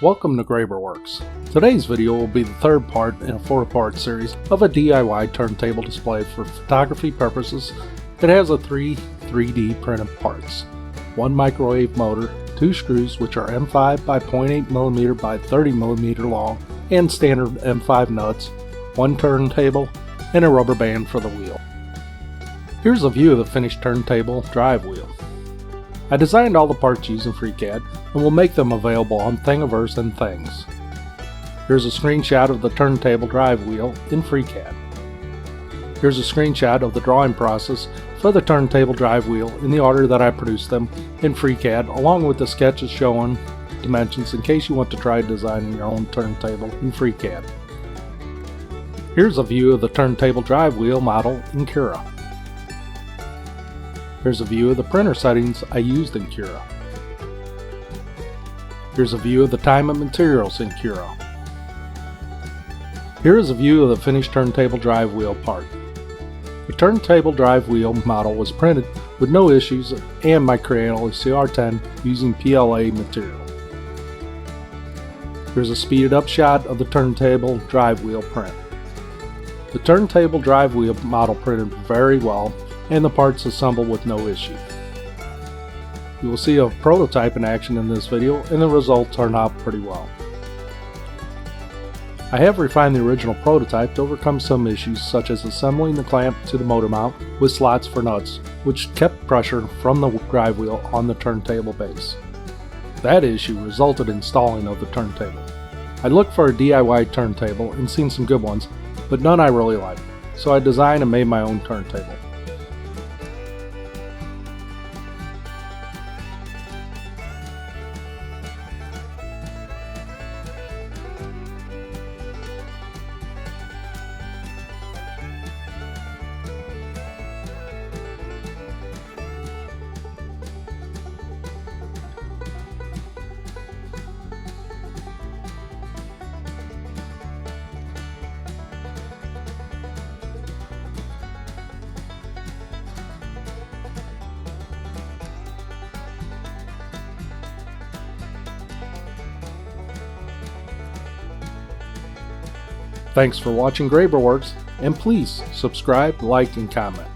Welcome to WERKS. Today's video will be the third part in a 4-part series of a DIY turntable display for photography purposes. It has a 3D printed parts, 1 microwave motor, 2 screws which are M5 by 0.8mm by 30mm long and standard M5 nuts, 1 turntable, and a rubber band for the wheel. Here's a view of the finished turntable drive wheel. I designed all the parts using FreeCAD and will make them available on Thingiverse and Things. Here's a screenshot of the turntable drive wheel in FreeCAD. Here's a screenshot of the drawing process for the turntable drive wheel in the order that I produced them in FreeCAD, along with the sketches showing dimensions in case you want to try designing your own turntable in FreeCAD. Here's a view of the turntable drive wheel model in Cura. Here's a view of the printer settings I used in Cura. Here's a view of the time and materials in Cura. Here is a view of the finished turntable drive wheel part. The turntable drive wheel model was printed with no issues and my Crayola CR10 using PLA material. Here's a speeded up shot of the turntable drive wheel print. The turntable drive wheel model printed very well and the parts assembled with no issue. You will see a prototype in action in this video and the results turned out pretty well. I have refined the original prototype to overcome some issues such as assembling the clamp to the motor mount with slots for nuts, which kept pressure from the drive wheel on the turntable base. That issue resulted in stalling of the turntable. I looked for a DIY turntable and seen some good ones, but none I really liked, so I designed and made my own turntable. Thanks for watching WERKS, and please subscribe, like, and comment.